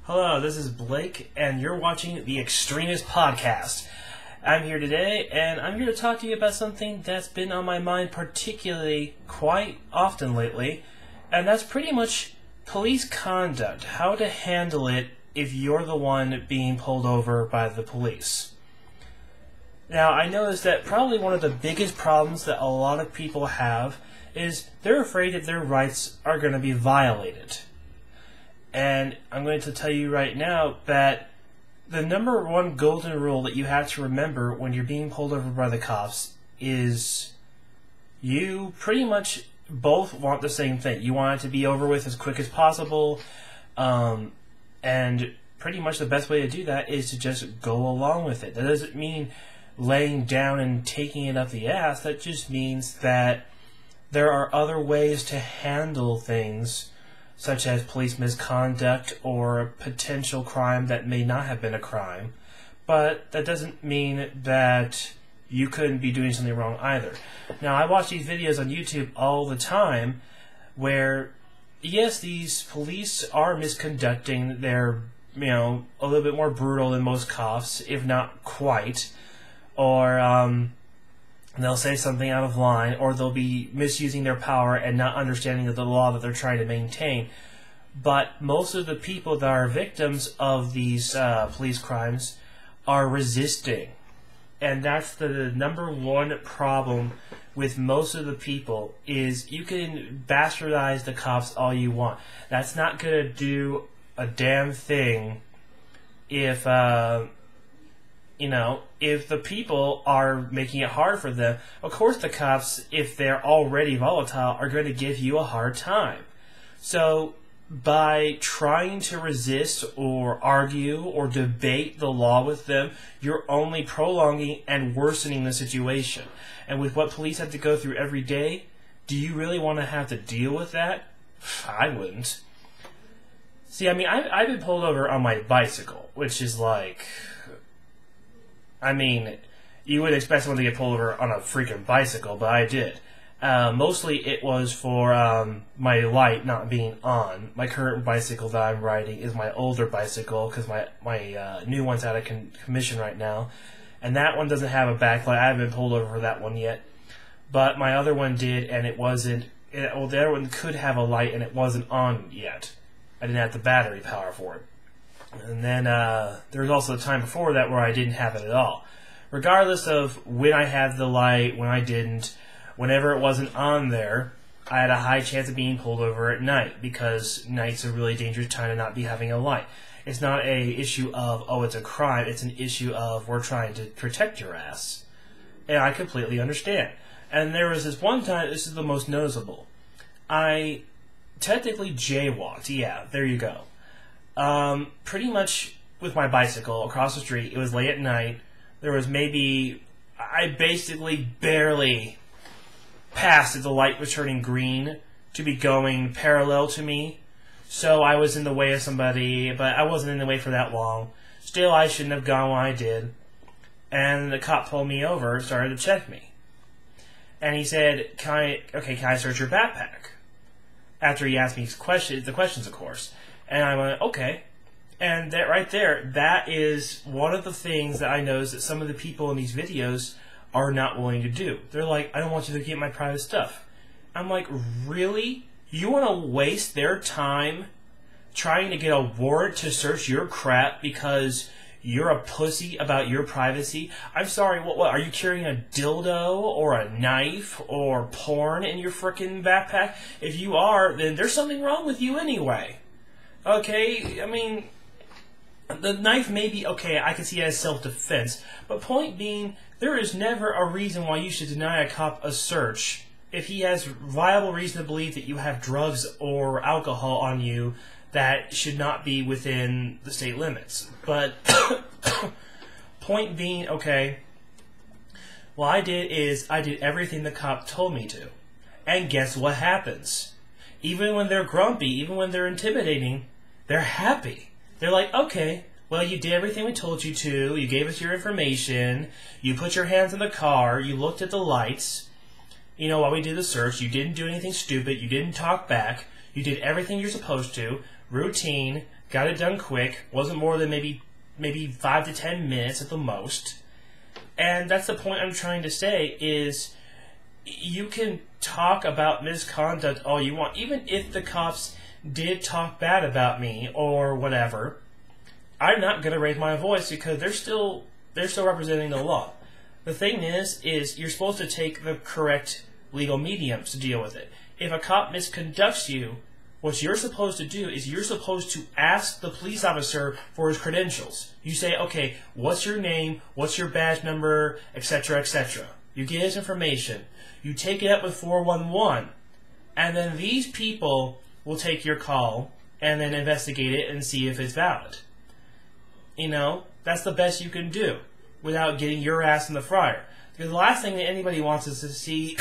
Hello, this is Blake, and you're watching the Extremist podcast. I'm here today, and I'm here to talk to you about something that's been on my mind particularly quite often lately, and that's pretty much police conduct, how to handle it if you're the one being pulled over by the police. Now, I noticed that probably one of the biggest problems that a lot of people have is they're afraid that their rights are going to be violated. And I'm going to tell you right now that the number one golden rule that you have to remember when you're being pulled over by the cops is you pretty much both want the same thing. You want it to be over with as quick as possible, and pretty much the best way to do that is to just go along with it. That doesn't mean laying down and taking it up the ass. That just means that there are other ways to handle things, such as police misconduct or a potential crime that may not have been a crime. But that doesn't mean that you couldn't be doing something wrong either. Now, I watch these videos on YouTube all the time where, yes, these police are misconducting. They're, a little bit more brutal than most cops, if not quite. Or they'll say something out of line, or they'll be misusing their power and not understanding the law that they're trying to maintain. But most of the people that are victims of these police crimes are resisting. And that's the number one problem with most of the people, is you can bastardize the cops all you want. That's not going to do a damn thing if if the people are making it hard for them. Of course the cops, if they're already volatile, are going to give you a hard time. So by trying to resist or argue or debate the law with them, you're only prolonging and worsening the situation. And with what police have to go through every day, do you really want to have to deal with that? I wouldn't. See, I've been pulled over on my bicycle, which is like... you would expect someone to get pulled over on a freaking bicycle, but I did. Mostly it was for my light not being on. My current bicycle that I'm riding is my older bicycle, because my new one's out of commission right now. And that one doesn't have a backlight. I haven't been pulled over for that one yet. But my other one did, and it wasn't... the other one could have a light, and it wasn't on yet. I didn't have the battery power for it. And then there was also the time before that where I didn't have it at all. Regardless of when I had the light, when I didn't, whenever it wasn't on there, I had a high chance of being pulled over at night, because night's a really dangerous time to not be having a light. It's not a issue of, oh, it's a crime. It's an issue of, we're trying to protect your ass. And I completely understand. And there was this one time, this is the most noticeable. I technically jaywalked. Yeah, there you go. Pretty much with my bicycle across the street. It was late at night. There was I basically barely passed as the light was turning green to be going parallel to me. So I was in the way of somebody, but I wasn't in the way for that long. Still, I shouldn't have gone when I did. And the cop pulled me over, started to check me. And he said, can I search your backpack? After he asked me the questions, of course. And I went, okay. And that right there, that is one of the things that I noticed that some of the people in these videos are not willing to do. They're like, I don't want you to get my private stuff. I'm like, really? You want to waste their time trying to get a warrant to search your crap because you're a pussy about your privacy? I'm sorry, what are you carrying a dildo or a knife or porn in your frickin' backpack? If you are, then there's something wrong with you anyway. Okay, the knife may be okay, I can see it as self-defense, but point being, there is never a reason why you should deny a cop a search if he has viable reason to believe that you have drugs or alcohol on you that should not be within the state limits. But point being, okay, what I did is I did everything the cop told me to. And guess what happens? Even when they're grumpy, even when they're intimidating, they're happy. They're like, okay, well, you did everything we told you to. You gave us your information. You put your hands in the car. You looked at the lights. While we did the search, you didn't do anything stupid. You didn't talk back. You did everything you're supposed to. Routine. got it done quick, wasn't more than maybe 5 to 10 minutes at the most. And that's the point I'm trying to say is you can talk about misconduct all you want. Even if the cops did talk bad about me or whatever, I'm not going to raise my voice because they're still representing the law. The thing is you're supposed to take the correct legal mediums to deal with it. If a cop misconducts you, what you're supposed to do is you're supposed to ask the police officer for his credentials. You say, okay, what's your name, what's your badge number, etc., etc. You get his information. You take it up with 411, and then these people will take your call and then investigate it and see if it's valid. You know, that's the best you can do without getting your ass in the fryer. Because the last thing that anybody wants is to see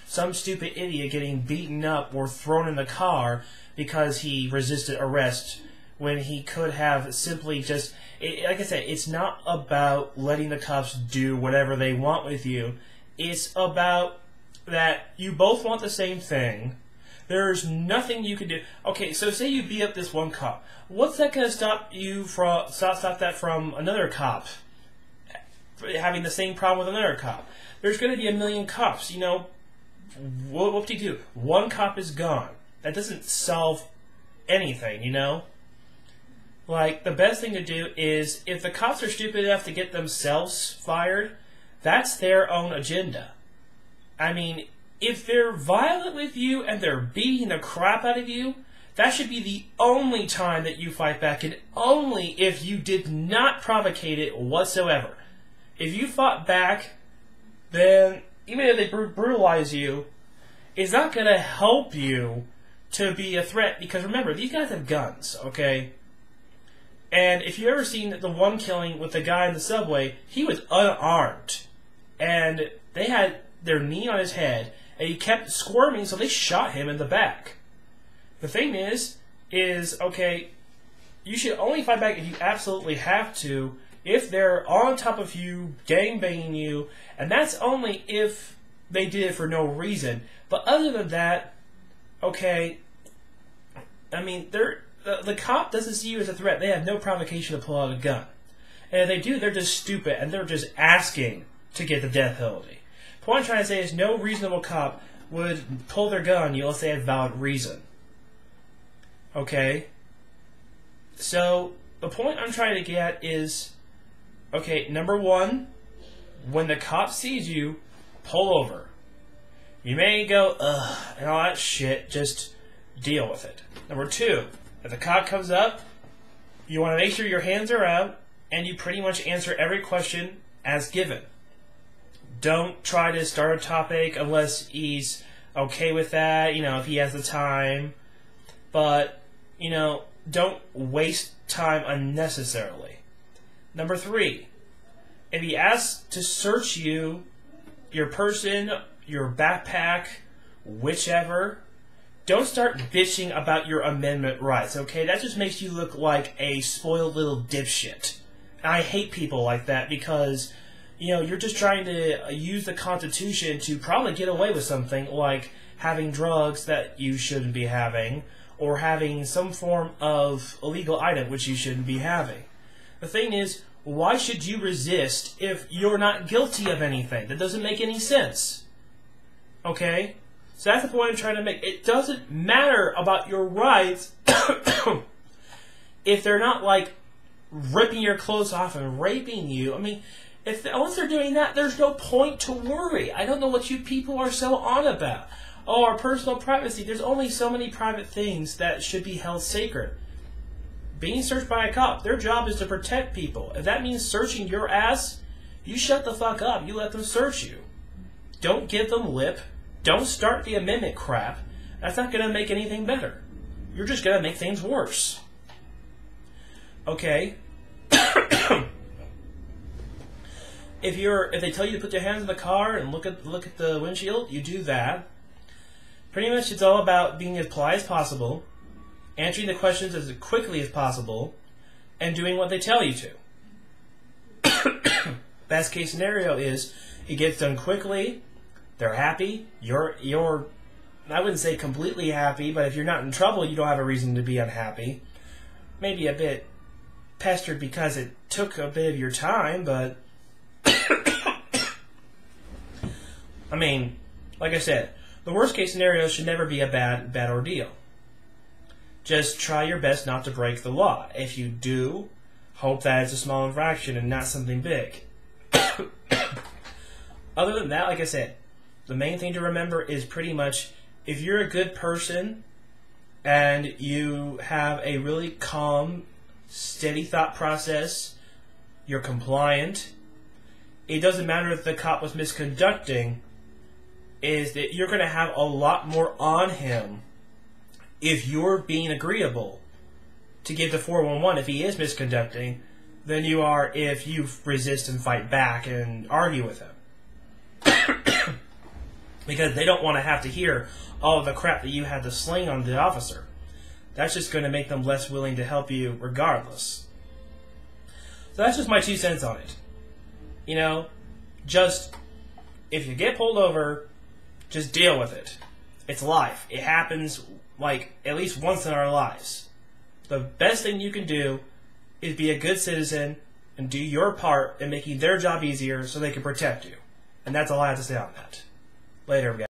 some stupid idiot getting beaten up or thrown in the car because he resisted arrest when he could have simply just... like I said, it's not about letting the cops do whatever they want with you. It's about that you both want the same thing. There's nothing you can do. Okay, so say you beat up this one cop. What's that going to stop that from another cop having the same problem with another cop? There's going to be a million cops, you know. What do you do? One cop is gone. That doesn't solve anything, you know? Like, the best thing to do is, if the cops are stupid enough to get themselves fired, that's their own agenda. I mean, if they're violent with you and they're beating the crap out of you, that should be the only time that you fight back, and only if you did not provocate it whatsoever. If you fought back, then even if they brutalize you, it's not going to help you to be a threat, because remember, these guys have guns, okay? And if you've ever seen the one killing with the guy in the subway, he was unarmed. And they had their knee on his head, and he kept squirming, so they shot him in the back. The thing is, okay, you should only fight back if you absolutely have to, if they're on top of you, gangbanging you, and that's only if they did it for no reason. But other than that, okay, I mean, the cop doesn't see you as a threat. They have no provocation to pull out a gun. And if they do, they're just stupid, and they're just asking to get the death penalty. The point I'm trying to say is no reasonable cop would pull their gun unless they had valid reason. Okay? So, the point I'm trying to get is, okay, number one, when the cop sees you, pull over. You may go, ugh, and all that shit, just deal with it. Number two, if the cop comes up, you want to make sure your hands are out, and you pretty much answer every question as given. Don't try to start a topic unless he's okay with that, you know, if he has the time. But, you know, don't waste time unnecessarily. Number three, if he asks to search you, your person, your backpack, whichever, don't start bitching about your amendment rights, okay? That just makes you look like a spoiled little dipshit. And I hate people like that because, you know, you're just trying to use the Constitution to probably get away with something like having drugs that you shouldn't be having, or having some form of illegal item which you shouldn't be having. The thing is, why should you resist if you're not guilty of anything? That doesn't make any sense. Okay? So that's the point I'm trying to make. It doesn't matter about your rights if they're not, like, ripping your clothes off and raping you. I mean, unless they're doing that, there's no point to worry. I don't know what you people are so on about. Oh, our personal privacy. There's only so many private things that should be held sacred. Being searched by a cop, their job is to protect people. If that means searching your ass, you shut the fuck up. You let them search you. Don't give them lip. Don't start the amendment crap. That's not going to make anything better. You're just going to make things worse. Okay? If they tell you to put your hands in the car and look at the windshield, you do that. Pretty much it's all about being as polite as possible, answering the questions as quickly as possible, and doing what they tell you to. Best case scenario is it gets done quickly, they're happy, you're I wouldn't say completely happy, but if you're not in trouble, you don't have a reason to be unhappy. Maybe a bit pestered because it took a bit of your time, but I mean, like I said, the worst case scenario should never be a bad ordeal. Just try your best not to break the law. If you do, hope that it's a small infraction and not something big. Other than that, like I said, the main thing to remember is pretty much if you're a good person and you have a really calm, steady thought process, you're compliant, it doesn't matter if the cop was misconducting, is that you're going to have a lot more on him if you're being agreeable to give the 411 if he is misconducting than you are if you resist and fight back and argue with him. Because they don't want to have to hear all of the crap that you had to sling on the officer. That's just going to make them less willing to help you regardless. So that's just my 2 cents on it. You know, just, if you get pulled over, just deal with it. It's life. It happens, like, at least once in our lives. The best thing you can do is be a good citizen and do your part in making their job easier so they can protect you. And that's all I have to say on that. Later, guys.